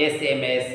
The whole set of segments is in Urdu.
SMS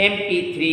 MP3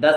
10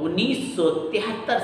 1973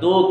2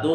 2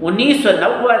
1990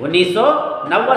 1990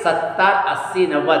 70, 80, 90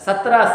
17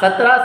17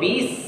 20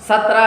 17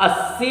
80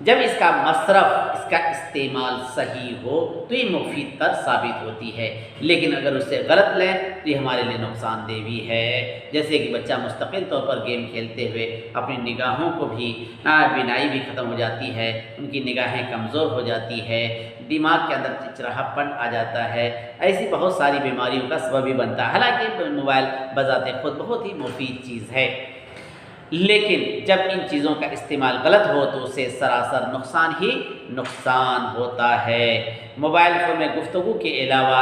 جب اس کا مصرف، اس کا استعمال صحیح ہو تو یہ مفید تر ثابت ہوتی ہے، لیکن اگر اسے غلط لیں تو یہ ہمارے لیے نقصان دہ بھی ہے۔ جیسے کہ بچہ مستقل طور پر گیم کھیلتے ہوئے اپنی نگاہوں کو بھی بینائی بھی ختم ہو جاتی ہے، ان کی نگاہیں کمزور ہو جاتی ہے، دماغ کے اندر چرچراہاپن آ جاتا ہے، ایسی بہت ساری بیماریوں کا سبب بھی بنتا ہے۔ حالانکہ موبائل بذات خود بہت ہی مفید چیز ہے، لیکن جب ان چیزوں کا استعمال غلط ہو تو اسے سراسر نقصان ہی نقصان ہوتا ہے۔ موبائل فون میں گفتگو کے علاوہ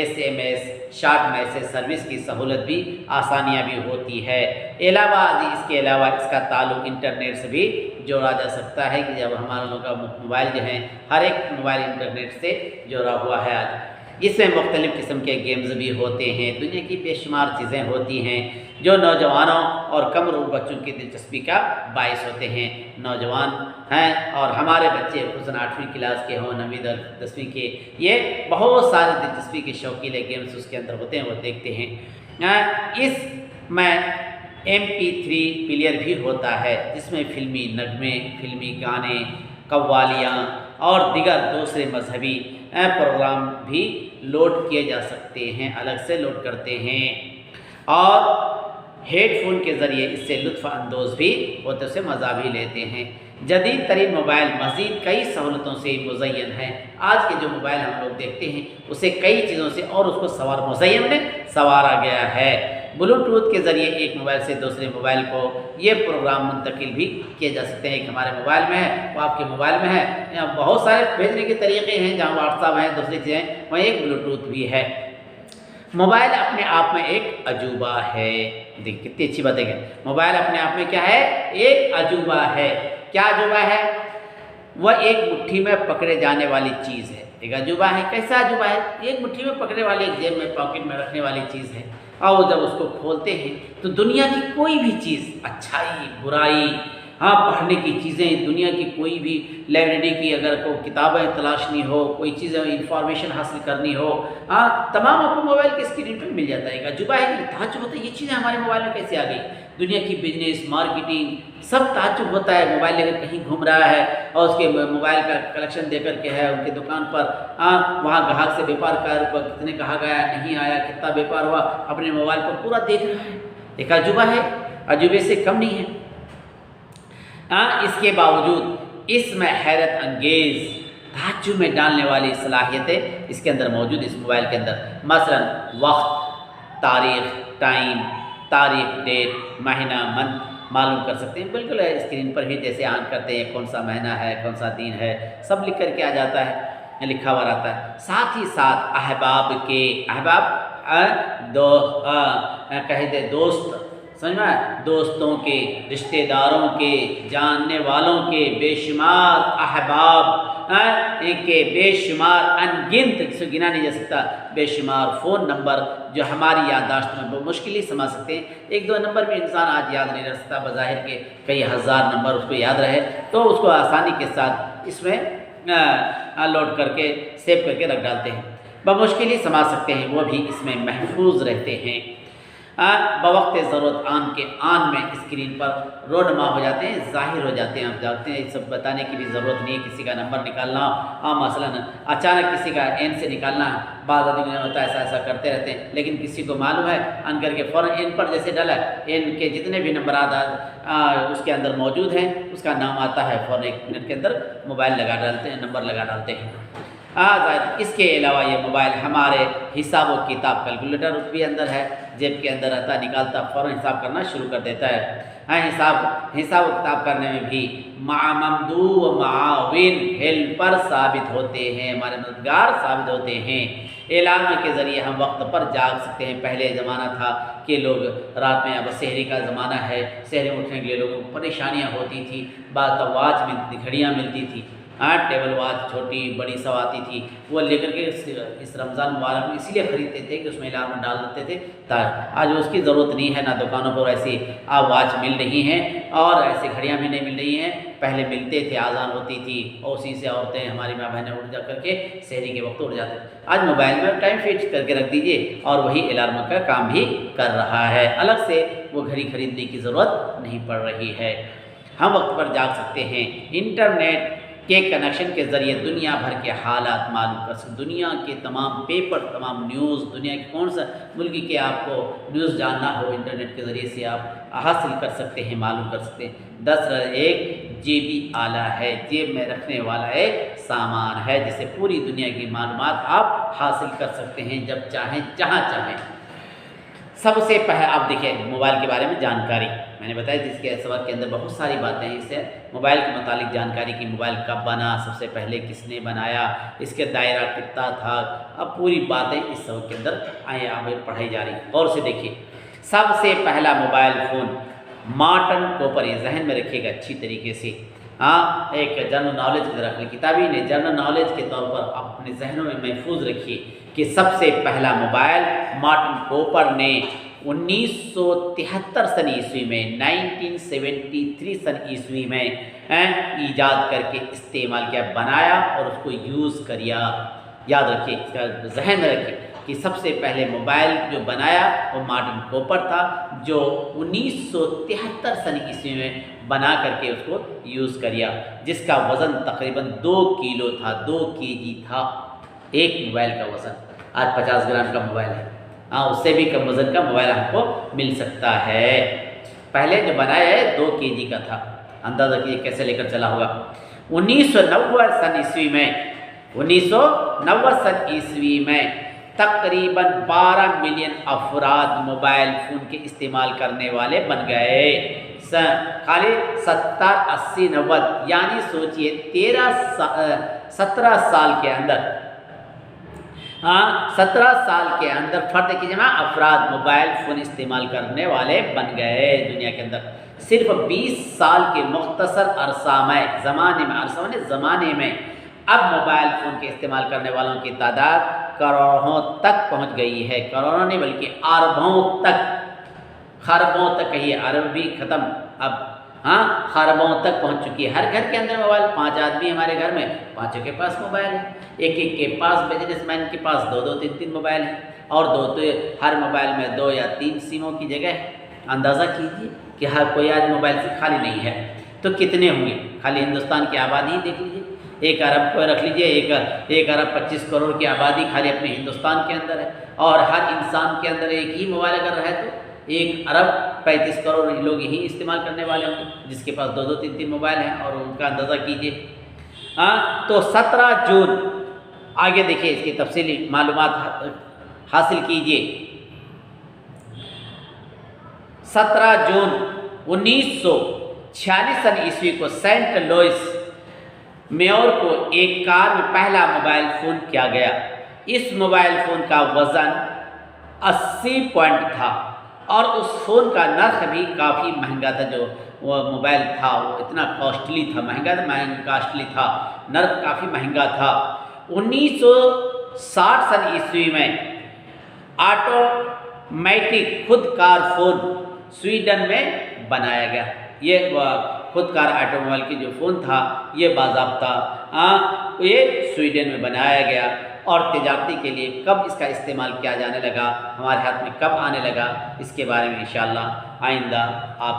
SMS، شارٹ میسج سروس کی سہولت بھی، آسانیاں بھی ہوتی ہے۔ اس کے علاوہ اس کا تعلق انٹرنیٹ سے بھی جوڑا جا سکتا ہے، کہ جب ہمارے لوگوں کا موبائل جو ہیں، ہر ایک موبائل انٹرنیٹ سے جڑا ہوا ہے آج۔ اس میں مختلف قسم کے گیمز بھی ہوتے ہیں، دنیا کی بے شمار چیزیں ہوتی ہیں جو نوجوانوں اور کم عمر بچوں کی دلچسپی کا باعث ہوتے ہیں۔ نوجوان ہیں اور ہمارے بچے خصوصاً 8ویں کلاس کے ہوں، 9ویں 10ویں کے، یہ بہت سارے دلچسپی کے شوقیلے گیمز اس کے اندر ہوتے ہیں، وہ دیکھتے ہیں۔ اس میں MP3 پلیئر بھی ہوتا ہے، جس میں فلمی نغمے، فلمی گانے، قوالیاں اور دیگر دوسرے مذہبی پروگرام بھی لوڈ کیے جا سکتے ہیں، الگ سے لوڈ کرتے ہیں، اور ہیڈ فون کے ذریعے اس سے لطف اندوز بھی ہوتے، اسے مزہ بھی لیتے ہیں۔ جدید ترین موبائل مزید کئی سہولتوں سے مزین ہے۔ آج کے جو موبائل ہم لوگ دیکھتے ہیں اسے کئی چیزوں سے اور اس کو مزین میں سنوارا گیا ہے۔ بلوٹوتھ کے ذریعے ایک موبائل سے دوسرے موبائل کو یہ پروگرام منتقل بھی کیے جا سکتے ہیں۔ ایک ہمارے موبائل میں ہے، وہ آپ کے موبائل میں ہے۔ یہاں بہت سارے بھیجنے کے طریقے ہیں، جہاں واٹس ایپ ہے، دوسری چیزیں، وہاں ایک بلوٹوتھ بھی ہے۔ موبائل اپنے آپ میں ایک عجوبہ ہے۔ دیکھ کتنی اچھی بات ہے کہ موبائل اپنے آپ میں کیا ہے؟ ایک عجوبہ ہے۔ کیا عجوبہ ہے؟ وہ ایک مٹھی میں پکڑے جانے والی چیز ہے۔ ایک عجوبہ ہے، کیسا عجوبہ ہے؟ ایک مٹھی میں پکڑنے والی، ایک جیب میں پاکٹ میں رکھنے والی چیز ہے، اور جب اس کو کھولتے ہیں تو دنیا کی کوئی بھی چیز، اچھائی، برائی، پڑھنے کی چیزیں، دنیا کی کوئی بھی لائبریری کی اگر کوئی کتابیں تلاشنی ہو، کوئی چیزیں انفارمیشن حاصل کرنی ہو، تمام آپ کو موبائل کی اسکرین پہ مل جاتا ہے۔ ایک عجوبہ ہے کہ تعجب ہوتا ہے یہ چیزیں ہمارے موبائل میں کیسے آ گئی۔ دنیا کی بزنس، مارکیٹنگ، سب تعجب ہوتا ہے۔ موبائل لے کر کہیں گھوم رہا ہے اور اس کے موبائل کا کلیکشن دے کر کے ہے ان کی دکان پر، وہاں گاہک سے بیپار کر کو کتنے کہا گیا، نہیں آیا، کتنا بیپار ہوا، اپنے موبائل پر پورا دیکھ رہا ہے۔ ایک عجوبہ ہے، عجوبے سے کم نہیں ہے۔ اس کے باوجود اس میں حیرت انگیز، تعجب میں ڈالنے والی صلاحیتیں اس کے اندر موجود، اس موبائل کے اندر۔ مثلا وقت، تاریخ، ٹائم، تاریخ، ڈیٹ، مہینہ، منتھ معلوم کر سکتے ہیں، بالکل اسکرین پر ہی جیسے آن کرتے ہیں، کون سا مہینہ ہے، کون سا دن ہے، سب لکھ کر کے آ جاتا ہے، لکھا ہوا رہتا ہے۔ ساتھ ہی ساتھ احباب کہہ دے دوست، سمجھ میں، دوستوں کے، رشتہ داروں کے، جاننے والوں کے بے شمار احباب کے بے شمار انگنت، جسے گنا نہیں جا سکتا، بے شمار فون نمبر جو ہماری یادداشت میں مشکل ہی سما سکتے ہیں۔ ایک دو نمبر بھی انسان آج یاد نہیں رکھ سکتا، بظاہر کے کئی ہزار نمبر اس کو یاد رہے تو اس کو آسانی کے ساتھ اس میں لوڈ کر کے سیو کر کے رکھ ڈالتے ہیں، بمشکل ہی سما سکتے ہیں، وہ بھی اس میں محفوظ رہتے ہیں۔ بوقت ضرورت آن میں اسکرین پر رونما ہو جاتے ہیں، ظاہر ہو جاتے ہیں۔ آپ جانتے ہیں، سب بتانے کی بھی ضرورت نہیں ہے، کسی کا نمبر نکالنا، مثلا اچانک کسی کا این سے نکالنا، بعض آدمی ہوتا ہے ایسا کرتے رہتے ہیں، لیکن کسی کو معلوم ہے ان کر کے فوراً این پر جیسے ڈالا، این کے جتنے بھی نمبرات اس کے اندر موجود ہیں اس کا نام آتا ہے، فوراً 1 منٹ کے اندر موبائل لگا ڈالتے ہیں، نمبر لگا ڈالتے ہیں۔ اس کے علاوہ یہ موبائل ہمارے حساب و کتاب، کیلکولیٹر اس بھی اندر ہے، جیب کے اندر رہتا، نکالتا فوراً حساب کرنا شروع کر دیتا ہے۔ حساب و کتاب کرنے میں بھی ممدو و معاون، ہیلپر ثابت ہوتے ہیں، ہمارے مددگار ثابت ہوتے ہیں۔ اعلان کے ذریعے ہم وقت پر جاگ سکتے ہیں۔ پہلے زمانہ تھا کہ لوگ رات میں، اب سحری کا زمانہ ہے، سحری اٹھنے کے لیے لوگوں کو پریشانیاں ہوتی تھی، بعض واچ ملتی تھی، گھڑیاں ملتی تھی، ٹیبل واچ چھوٹی بڑی سب آتی تھی، وہ لے کر کے اس رمضان مبارک میں اسی لیے خریدتے تھے کہ اس میں الارم ڈال دیتے تھے۔ آج اس کی ضرورت نہیں ہے، نہ دکانوں پر ایسی واچ مل رہی ہیں اور ایسی گھڑیاں بھی نہیں مل رہی ہیں۔ پہلے ملتے تھے، آزان ہوتی تھی اور اسی سے عورتیں، ہماری ماں بہنیں اٹھ جا کر کے سحری کے وقت اٹھ جاتے تھے۔ آج موبائل میں ٹائم فکس کر کے رکھ دیجئے اور وہی الارم کا کام بھی کر رہا ہے، الگ سے وہ گھڑی خریدنے کی ضرورت نہیں پڑ رہی ہے۔ ہم وقت پر جاگ سکتے ہیں، انٹرنیٹ کے کنیکشن کے ذریعے دنیا بھر کے حالات معلوم کر سکتے، دنیا کے تمام پیپر، تمام نیوز، دنیا کے کون سا ملک کے آپ کو نیوز جاننا ہو انٹرنیٹ کے ذریعے سے آپ حاصل کر سکتے ہیں، معلوم کر سکتے ہیں۔ 10 ایک جیبی آلہ ہے، جیب میں رکھنے والا ایک سامان ہے جس سے پوری دنیا کی معلومات آپ حاصل کر سکتے ہیں جب چاہیں جہاں چاہیں۔ سب سے پہلے آپ دیکھیں موبائل کے بارے میں جانکاری میں نے بتایا، جس کے سبق کے اندر بہت ساری باتیں ہیں، اس سے موبائل کے متعلق جانکاری کی، موبائل کب بنا، سب سے پہلے کس نے بنایا، اس کے دائرہ کتنا تھا، اب پوری باتیں اس سبق کے اندر آپ پڑھائی جا رہی۔ اور سے دیکھیے، سب سے پہلا موبائل فون مارٹن کوپر، یہ ذہن میں رکھیے گا اچھی طریقے سے، ایک جنرل نالج کی طرح کتابی نے جنرل نالج کے طور پر اپنے ذہنوں میں محفوظ رکھیے کہ سب سے پہلا موبائل مارٹن کوپر نے 1973 سن عیسوی میں 1973 سن عیسوی میں ایجاد کر کے استعمال کیا، بنایا اور اس کو یوز کریا۔ یاد رکھیے، اس کا ذہن میں رکھیے کہ سب سے پہلے موبائل جو بنایا وہ مارٹن کوپر تھا، جو 1973 سن عیسوی میں بنا کر کے اس کو یوز کریا، جس کا وزن تقریباً 2 کلو تھا، 2 کیجی تھا ایک موبائل کا وزن۔ آج 50 گرام کا موبائل ہے، اس سے بھی کم وزن کا موبائل ہم کو مل سکتا ہے۔ پہلے جو بنایا ہے 2 کیجی کا تھا، اندازہ کیجیے کیسے لے کر چلا ہوگا۔ 1990 سن عیسوی میں 1990 سن عیسوی میں تقریباً 12 ملین افراد موبائل فون کے استعمال کرنے والے بن گئے۔ خالی 70 80 90 یعنی سوچئے 17 سال کے اندر 17 سال کے اندر فرد کی جمع افراد موبائل فون استعمال کرنے والے بن گئے دنیا کے اندر۔ صرف 20 سال کے مختصر عرصہ میں زمانے میں اب موبائل فون کے استعمال کرنے والوں کی تعداد کروڑوں تک پہنچ گئی ہے، کروڑوں نہیں بلکہ اربوں تک، خربوں تک کہیے، ارب بھی ختم، اب خربوں تک پہنچ چکی ہے۔ ہر گھر کے اندر موبائل، 5 آدمی ہمارے گھر میں، 5 کے پاس موبائل ہے، ایک کے پاس، بزنس مین کے پاس 2 3 موبائل ہیں، اور ہر موبائل میں 2 یا 3 سموں کی جگہ ہے۔ اندازہ کیجیے کہ ہر کوئی آج موبائل سے خالی نہیں ہے، تو کتنے ہوں گے؟ خالی ہندوستان کی آبادی ہی دیکھ لیجیے، 1 ارب کو رکھ لیجیے، 1 ارب 25 کروڑ کی آبادی خالی اپنے ہندوستان کے اندر ہے، اور ہر انسان کے اندر ایک ہی موبائل اگر رہے تو 1 ارب 35 کروڑ لوگ ہی استعمال کرنے والے ہوں گے، جس کے پاس 2 3 موبائل ہیں، اور ان کا اندازہ کیجیے۔ تو 17 جون، آگے دیکھیے اس کی تفصیلی معلومات حاصل کیجیے۔ 17 جون 1946 سن عیسوی کو سینٹ لوئس میور کو ایک کار میں پہلا موبائل فون کیا گیا۔ اس موبائل فون کا وزن 80 پوائنٹ تھا، اور اس فون کا نرخ بھی کافی مہنگا تھا، جو وہ موبائل تھا وہ اتنا کاسٹلی تھا، کاسٹلی تھا، نرخ کافی مہنگا تھا۔ 1960 سن عیسوی میں آٹومیٹک خود کار فون سویڈن میں بنایا گیا۔ یہ خود کار آٹوموبائل کی جو فون تھا یہ باضابطہ یہ سویڈن میں بنایا گیا، اور تجارتی کے لیے کب اس کا استعمال کیا جانے لگا، ہمارے ہاتھ میں کب آنے لگا، اس کے بارے میں انشاءاللہ آئندہ آپ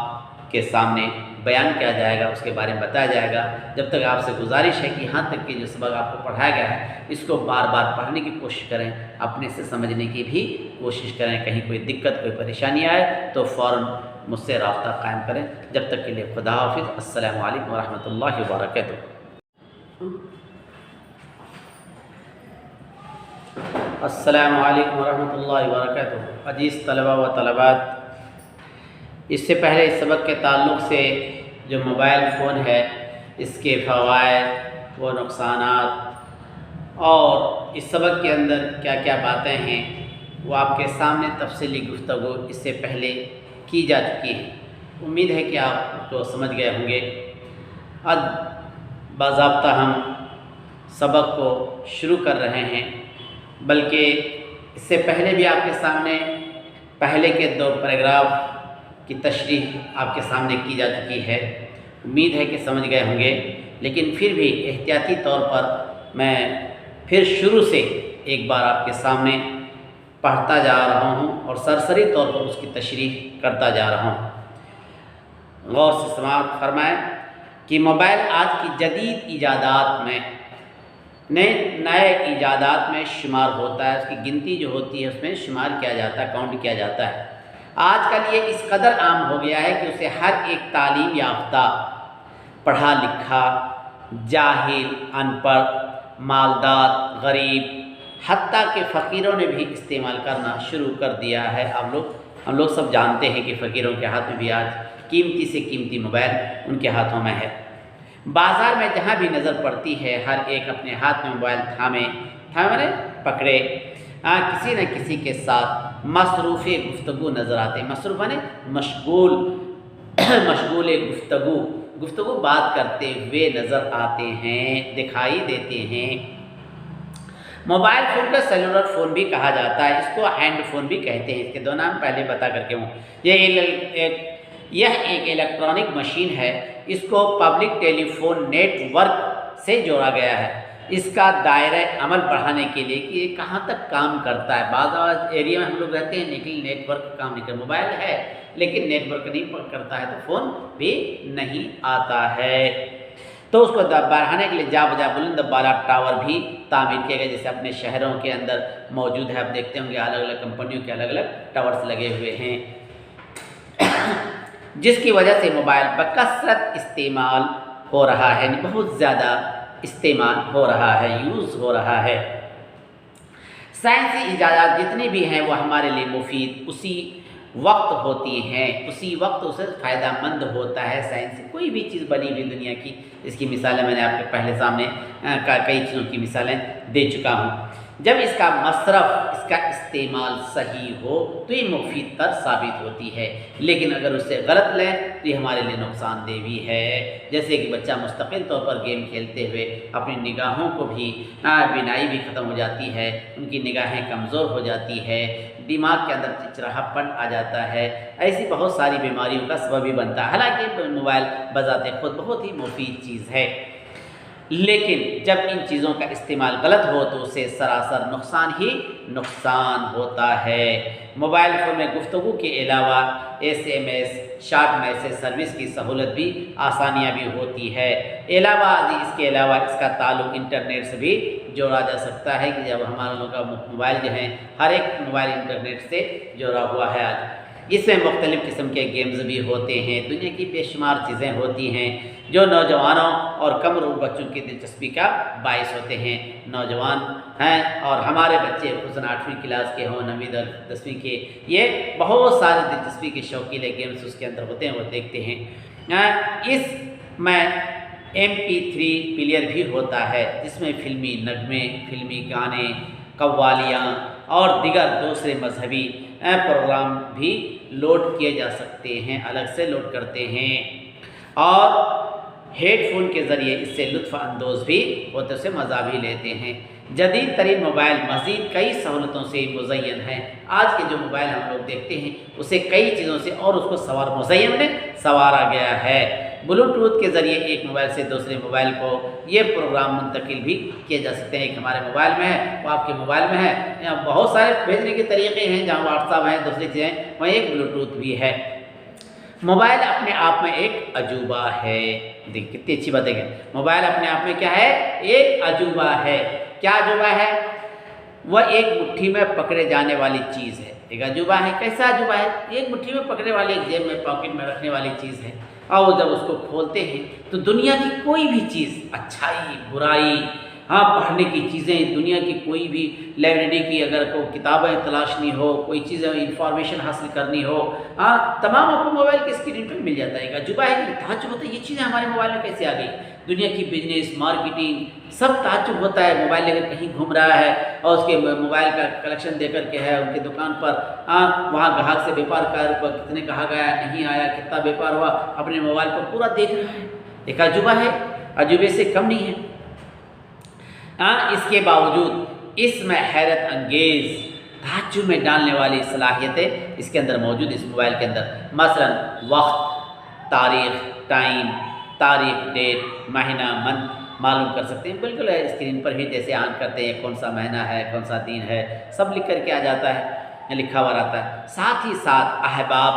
کے سامنے بیان کیا جائے گا، اس کے بارے میں بتایا جائے گا۔ جب تک آپ سے گزارش ہے کہ یہاں تک کہ جو سبق آپ کو پڑھایا گیا ہے اس کو بار بار پڑھنے کی کوشش کریں، اپنے سے سمجھنے کی بھی کوشش کریں، کہیں کوئی دقت کوئی پریشانی آئے تو فوراً مجھ سے رابطہ قائم کریں۔ جب تک کے لیے خدا حافظ، السلام علیکم ورحمۃ اللہ وبرکاتہ۔ السلام علیکم ورحمۃ اللہ وبرکاتہ۔ عزیز طلبہ و طالبات، اس سے پہلے اس سبق کے تعلق سے جو موبائل فون ہے اس کے فوائد و نقصانات اور اس سبق کے اندر کیا کیا باتیں ہیں وہ آپ کے سامنے تفصیلی گفتگو اس سے پہلے کی جا چکی ہے۔ امید ہے کہ آپ کو سمجھ گئے ہوں گے۔ اب باضابطہ ہم سبق کو شروع کر رہے ہیں، بلکہ اس سے پہلے بھی آپ کے سامنے پہلے کے 2 پیراگراف کی تشریح آپ کے سامنے کی جا چکی ہے۔ امید ہے کہ سمجھ گئے ہوں گے، لیکن پھر بھی احتیاطی طور پر میں پھر شروع سے ایک بار آپ کے سامنے پڑھتا جا رہا ہوں اور سرسری طور پر اس کی تشریح کرتا جا رہا ہوں۔ غور سے سماعت فرمائیں کہ موبائل آج کی جدید ایجادات میں نئے ایجادات میں شمار ہوتا ہے، اس کی گنتی جو ہوتی ہے اس میں شمار کیا جاتا ہے، کاؤنٹ کیا جاتا ہے۔ آج کل یہ اس قدر عام ہو گیا ہے کہ اسے ہر ایک تعلیم یافتہ، پڑھا لکھا، جاہل، ان پڑھ، مالدار، غریب، حتیٰ کہ فقیروں نے بھی استعمال کرنا شروع کر دیا ہے۔ ہم لوگ سب جانتے ہیں کہ فقیروں کے ہاتھ میں بھی آج قیمتی سے قیمتی موبائل ان کے ہاتھوں میں ہے۔ بازار میں جہاں بھی نظر پڑتی ہے ہر ایک اپنے ہاتھ میں موبائل تھامے پکڑے کسی نہ کسی کے ساتھ مصروف گفتگو نظر آتے ہیں۔ مصروف مشغول گفتگو بات کرتے ہوئے نظر آتے ہیں، دکھائی دیتے ہیں۔ موبائل فون کا سیلولر فون بھی کہا جاتا ہے، اس کو ہینڈ فون بھی کہتے ہیں۔ اس کے دو نام پہلے بتا کر کے ہوں۔ یہ ایک الیکٹرانک مشین ہے، اس کو پبلک ٹیلی فون نیٹ ورک سے جوڑا گیا ہے۔ اس کا دائرہ عمل بڑھانے کے لیے کہ یہ کہاں تک کام کرتا ہے۔ بعض ایریا میں ہم لوگ رہتے ہیں لیکن نیٹ ورک کام نہیں کرتا، موبائل ہے لیکن نیٹ ورک نہیں کرتا ہے تو فون بھی نہیں آتا ہے۔ تو اس کو بڑھانے کے لیے جا بجا بلند بالا ٹاور بھی تعمیر کیے گئے، جیسے اپنے شہروں کے اندر موجود ہے۔ آپ دیکھتے ہوں گے الگ الگ کمپنیوں کے الگ الگ ٹاورز لگے ہوئے ہیں، جس کی وجہ سے موبائل بکثرت استعمال ہو رہا ہے، بہت زیادہ استعمال ہو رہا ہے، یوز ہو رہا ہے۔ سائنسی ایجادات جتنی بھی ہیں وہ ہمارے لیے مفید اسی وقت ہوتی ہیں، اسی وقت اسے فائدہ مند ہوتا ہے۔ سائنس کوئی بھی چیز بنی ہوئی دنیا کی، اس کی مثالیں میں نے آپ کے پہلے سامنے کئی چیزوں کی مثالیں دے چکا ہوں۔ جب اس کا مصرف، اس کا استعمال صحیح ہو تو یہ مفید تر ثابت ہوتی ہے، لیکن اگر اس سے غلط لیں تو یہ ہمارے لیے نقصان دہ بھی ہے۔ جیسے کہ بچہ مستقل طور پر گیم کھیلتے ہوئے اپنی نگاہوں کو بھی بینائی بھی ختم ہو جاتی ہے، ان کی نگاہیں کمزور ہو جاتی ہے، دماغ کے اندر چرچراہاپن آ جاتا ہے، ایسی بہت ساری بیماریوں کا سبب بھی بنتا ہے۔ حالانکہ موبائل بذات خود بہت ہی مفید چیز ہے، لیکن جب ان چیزوں کا استعمال غلط ہو تو اسے سراسر نقصان ہی نقصان ہوتا ہے۔ موبائل فون میں گفتگو کے علاوہ SMS شارٹ میسج سروس کی سہولت بھی، آسانیاں بھی ہوتی ہے۔ اس کے علاوہ اس کا تعلق انٹرنیٹ سے بھی جوڑا جا سکتا ہے، کہ جب ہمارا لوگوں کا موبائل جو ہے ہر ایک موبائل انٹرنیٹ سے جڑا ہوا ہے آج۔ اس میں مختلف قسم کے گیمز بھی ہوتے ہیں، دنیا کی بے شمار چیزیں ہوتی ہیں جو نوجوانوں اور کم عمر بچوں کی دلچسپی کا باعث ہوتے ہیں۔ نوجوان ہیں اور ہمارے بچے خصوصاً 8ویں کلاس کے ہوں، 9ویں 10ویں کے، یہ بہت سارے دلچسپی کے شوقیلے گیمز اس کے اندر ہوتے ہیں، وہ دیکھتے ہیں۔ اس میں MP3 پلیئر بھی ہوتا ہے، جس میں فلمی نغمے، فلمی گانے، قوالیاں اور دیگر دوسرے مذہبی پروگرام بھی لوڈ کیے جا سکتے ہیں، الگ سے لوڈ کرتے ہیں، اور ہیڈ فون کے ذریعے اس سے لطف اندوز بھی ہوتے، اسے مزہ بھی لیتے ہیں۔ جدید ترین موبائل مزید کئی سہولتوں سے مزین ہیں۔ آج کے جو موبائل ہم لوگ دیکھتے ہیں اسے کئی چیزوں سے اور اس کو سنوارا گیا ہے۔ بلوٹوتھ کے ذریعے ایک موبائل سے دوسرے موبائل کو یہ پروگرام منتقل بھی کیے جا سکتے ہیں۔ ایک ہمارے موبائل میں ہے، وہ آپ کے موبائل میں ہے۔ یہاں بہت سارے بھیجنے کے طریقے ہیں، جہاں واٹس ایپ ہے، دوسری چیزیں، وہاں ایک بلوٹوتھ بھی ہے۔ موبائل اپنے آپ میں ایک عجوبہ ہے۔ دیکھ کتنی اچھی بات ہے کہ موبائل اپنے آپ میں کیا ہے؟ ایک عجوبہ ہے۔ کیا عجوبہ ہے؟ وہ ایک مٹھی میں پکڑے جانے والی چیز ہے۔ ایک عجوبہ ہے، کیسا عجوبہ ہے؟ ایک مٹھی میں پکڑنے والی، ایک جیب میں پاکٹ میں رکھنے والی چیز ہے، اور جب اس کو کھولتے ہیں تو دنیا کی کوئی بھی چیز، اچھائی، برائی، پڑھنے کی چیزیں، دنیا کی کوئی بھی لائبریری کی اگر کوئی کتابیں تلاشنی ہو، کوئی چیزیں انفارمیشن حاصل کرنی ہو، تمام آپ کو موبائل کے اسکرین پہ مل جاتا ہے۔ ایک عجوبہ ہے کہ تعجب ہوتا ہے یہ چیزیں ہمارے موبائل میں کیسے آ گئی۔ دنیا کی بزنس، مارکیٹنگ، سب تعجب ہوتا ہے۔ موبائل لے کر کہیں گھوم رہا ہے اور اس کے موبائل کا کلیکشن دے کر کے ہے ان کی دکان پر، وہاں گاہک سے بیپار کر کتنے کہا گیا، نہیں آیا، کتنا بیپار ہوا، اپنے موبائل پر پورا دیکھ رہا ہے۔ ایک عجوبہ ہے، عجوبے سے کم نہیں ہے۔ اس کے باوجود اس میں حیرت انگیز، تعجب میں ڈالنے والی صلاحیتیں اس کے اندر موجود، اس موبائل کے اندر۔ مثلا وقت، تاریخ، ڈیٹ، مہینہ، منتھ معلوم کر سکتے ہیں بالکل اسکرین پر ہی، جیسے آن کرتے ہیں کون سا مہینہ ہے، کون سا دن ہے، سب لکھ کر کے آ جاتا ہے، لکھا ہوا رہتا ہے۔ ساتھ ہی ساتھ احباب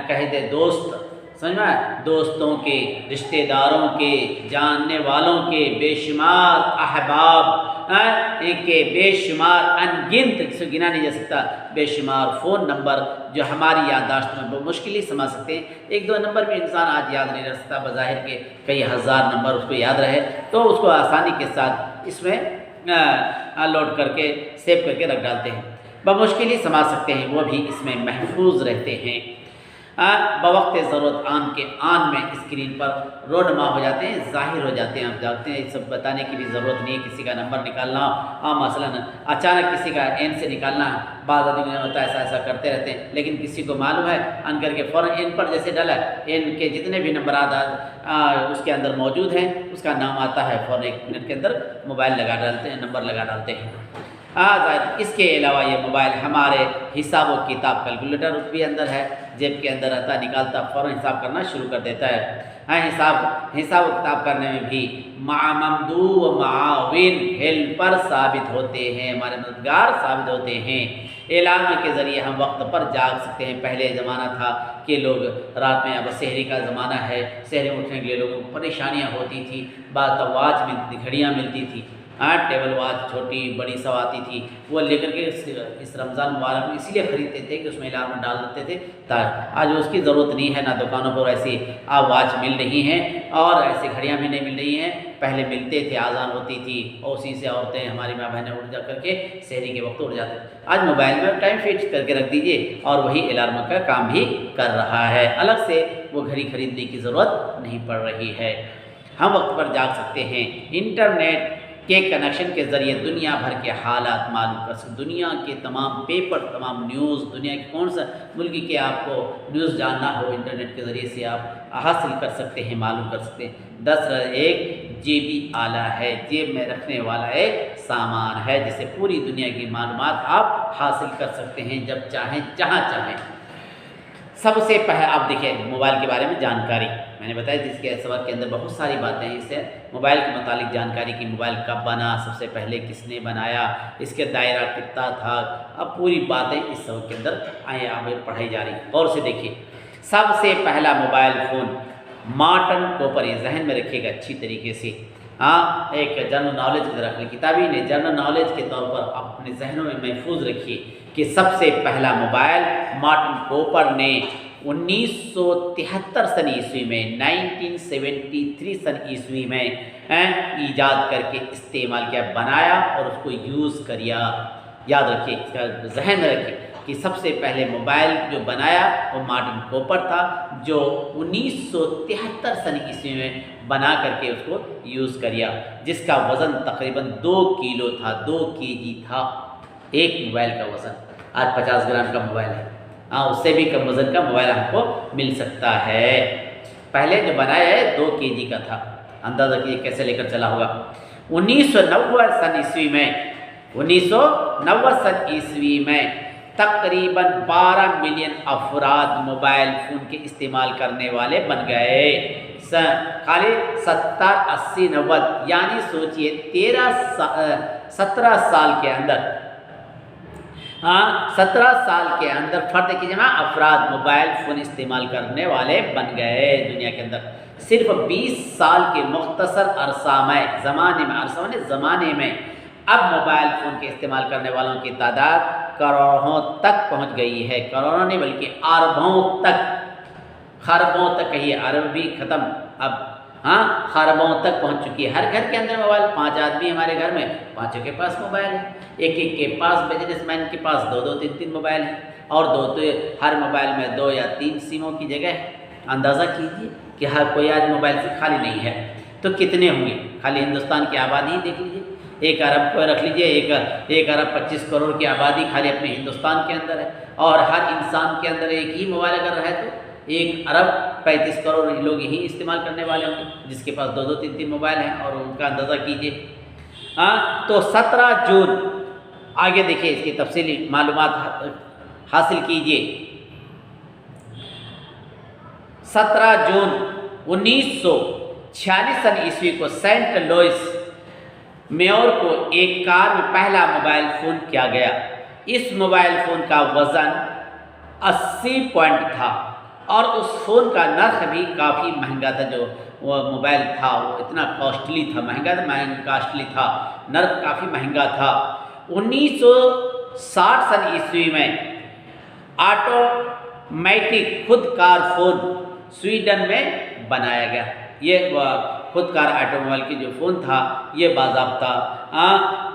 کہہ دے دوست، سمجھ میں، دوستوں کے، رشتہ داروں کے، جاننے والوں کے، بے شمار احباب کے، بے شمار ان گنت، جسے گنا نہیں جا سکتا، بے شمار فون نمبر جو ہماری یادداشت میں مشکل ہی سما سکتے ہیں۔ ایک دو نمبر بھی انسان آج یاد نہیں رکھ سکتا، بظاہر کے کئی ہزار نمبر اس کو یاد رہے تو اس کو آسانی کے ساتھ اس میں لوڈ کر کے سیو کر کے رکھ ڈالتے ہیں، بمشکل ہی سما سکتے ہیں، وہ بھی اس میں محفوظ رہتے ہیں۔ بوقت ضرورت آن کے آن میں اسکرین پر رونما ہو جاتے ہیں، ظاہر ہو جاتے ہیں، آپ جانتے ہیں، یہ سب بتانے کی بھی ضرورت نہیں ہے۔ کسی کا نمبر نکالنا مثلا اچانک کسی کا این سے نکالنا، بعض آدمی ہوتا ہے ایسا کرتے رہتے ہیں، لیکن کسی کو معلوم ہے ان کر کے فوراً این پر جیسے ڈالا، این کے جتنے بھی نمبرات اس کے اندر موجود ہیں اس کا نام آتا ہے، فوراً 1 منٹ کے اندر موبائل لگا ڈالتے ہیں، نمبر لگا ڈالتے ہیں۔ اس کے علاوہ یہ موبائل ہمارے حساب و کتاب، کیلکولیٹر بھی اندر ہے، جیب کے اندر رہتا، نکالتا فوراً حساب کرنا شروع کر دیتا ہے۔ حساب و کتاب کرنے میں بھی ممدو و معاون، ہیلپر ثابت ہوتے ہیں، ہمارے مددگار ثابت ہوتے ہیں۔ اعلان کے ذریعے ہم وقت پر جاگ سکتے ہیں۔ پہلے زمانہ تھا کہ لوگ رات میں، اب سحری کا زمانہ ہے، سحری اٹھنے کے لیے لوگوں کو پریشانیاں ہوتی تھی، بعض واچ ملتی تھی، گھڑیاں ملتی تھی، ٹیبل واچ چھوٹی بڑی سب آتی تھی، وہ لے کر کے اس رمضان مبارک میں اسی لیے خریدتے تھے کہ اس میں الارم ڈال دیتے تھے۔ آج اس کی ضرورت نہیں ہے، نہ دکانوں پر ایسی واچ مل رہی ہیں اور ایسی گھڑیاں بھی نہیں مل رہی ہیں۔ پہلے ملتے تھے، آزان ہوتی تھی اور اسی سے عورتیں، ہماری ماں بہنیں اٹھ جا کر کے سحری کے وقت اٹھ جاتے تھے۔ آج موبائل میں ٹائم فکس کر کے رکھ دیجئے اور وہی الارم کا کام بھی کر رہا ہے، الگ سے وہ گھڑی خریدنے کی ضرورت نہیں پڑ رہی ہے۔ ہم وقت پر جاگ سکتے ہیں۔ انٹرنیٹ کے کنیکشن کے ذریعے دنیا بھر کے حالات معلوم کر سکتے، دنیا کے تمام پیپر، تمام نیوز، دنیا کے کون سا ملک کے آپ کو نیوز جاننا ہو، انٹرنیٹ کے ذریعے سے آپ حاصل کر سکتے ہیں، معلوم کر سکتے ہیں۔ 10 ایک جیبی آلہ ہے، جیب میں رکھنے والا ایک سامان ہے، جسے پوری دنیا کی معلومات آپ حاصل کر سکتے ہیں، جب چاہیں، جہاں چاہیں۔ سب سے پہلے آپ دیکھیں موبائل کے بارے میں جانکاری میں نے بتایا، جس کے سبق کے اندر بہت ساری باتیں ہیں، اس سے موبائل کے متعلق جانکاری کی، موبائل کب بنا، سب سے پہلے کس نے بنایا، اس کے دائرہ کتنا تھا، اب پوری باتیں اس سبق کے اندر آگے پڑھائی جا رہی ہیں۔ اور سے دیکھیے، سب سے پہلا موبائل فون مارٹن کوپر، یہ ذہن میں رکھیے گا اچھی طریقے سے، ایک جنرل نالج کی طرح، کتابی نے جنرل نالج کے طور پر اپنے ذہنوں میں محفوظ رکھیے کہ سب سے پہلا موبائل مارٹن کوپر نے 1973 سن عیسوی میں 1973 سن عیسوی میں ایجاد کر کے استعمال کیا، بنایا اور اس کو یوز کریا۔ یاد رکھیے، اس کا ذہن میں رکھیے کہ سب سے پہلے موبائل جو بنایا وہ مارٹن کوپر تھا، جو 1973 سن عیسوی میں بنا کر کے اس کو یوز کریا، جس کا وزن تقریباً 2 کلو تھا، 2 kg تھا ایک موبائل کا وزن۔ آج 50 گرام کا موبائل ہے، اس سے بھی کم وزن کا موبائل ہم کو مل سکتا ہے۔ پہلے جو بنایا ہے 2 kg کا تھا، اندازہ کیجیے کیسے لے کر چلا ہوگا۔ 1990 سن عیسوی میں 1990 سن عیسوی میں تقریباً 12 ملین افراد موبائل فون کے استعمال کرنے والے بن گئے۔ خالی 70، 80، 90 یعنی سوچئے 17 سال کے اندر 17 سال کے اندر فرد کی جمع افراد موبائل فون استعمال کرنے والے بن گئے دنیا کے اندر۔ صرف 20 سال کے مختصر عرصہ میں، زمانے میں اب موبائل فون کے استعمال کرنے والوں کی تعداد کروڑوں تک پہنچ گئی ہے۔ کروڑوں نہیں بلکہ اربوں تک، خربوں تک کہیے، ارب بھی ختم، اب خربوں تک پہنچ چکی ہے۔ ہر گھر کے اندر موبائل، 5 آدمی ہمارے گھر میں، 5 کے پاس موبائل ہے، ایک کے پاس، بزنس مین کے پاس 2 3 موبائل ہیں، اور ہر موبائل میں 2 یا 3 سموں کی جگہ ہے۔ اندازہ کیجیے کہ ہر کوئی آج موبائل سے خالی نہیں ہے، تو کتنے ہوں گے؟ خالی ہندوستان کی آبادی دیکھ لیجیے، 1 ارب کو رکھ لیجیے، 1 ارب 25 کروڑ کی آبادی خالی اپنے ہندوستان کے اندر ہے، اور ہر انسان کے اندر ایک ہی موبائل اگر رہے تو 1 ارب 35 کروڑ لوگ یہی استعمال کرنے والے ہوں گے، جس کے پاس 2 3 موبائل ہیں، اور ان کا اندازہ کیجیے۔ تو 17 جون، آگے دیکھیے اس کی تفصیلی معلومات حاصل کیجیے۔ 17 جون 1946 سن عیسوی کو سینٹ لوئس میور کو ایک کار میں پہلا موبائل فون کیا گیا۔ اس موبائل فون کا وزن 80 پوائنٹ تھا، اور اس فون کا نرخ بھی کافی مہنگا تھا، جو وہ موبائل تھا وہ اتنا کاسٹلی تھا، کاسٹلی تھا، نرخ کافی مہنگا تھا۔ 1960 سن عیسوی میں آٹومیٹک خود کار فون سویڈن میں بنایا گیا۔ یہ خود کار آٹو موبائل کی جو فون تھا یہ باضابطہ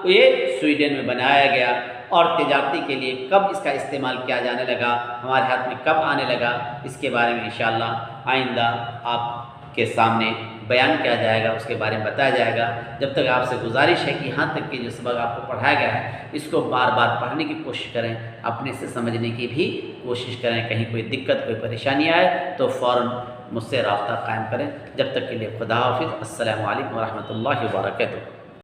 یہ سویڈن میں بنایا گیا، اور تجارتی کے لیے کب اس کا استعمال کیا جانے لگا، ہمارے ہاتھ میں کب آنے لگا، اس کے بارے میں انشاءاللہ آئندہ آپ کے سامنے بیان کیا جائے گا، اس کے بارے میں بتایا جائے گا۔ جب تک آپ سے گزارش ہے کہ یہاں تک کہ جو سبق آپ کو پڑھایا گیا ہے اس کو بار بار پڑھنے کی کوشش کریں، اپنے سے سمجھنے کی بھی کوشش کریں، کہیں کوئی دقت کوئی پریشانی آئے تو فوراً مجھ سے رابطہ قائم کریں۔ جب تک کے لیے خدا حافظ، السلام علیکم ورحمۃ اللہ وبرکاتہ۔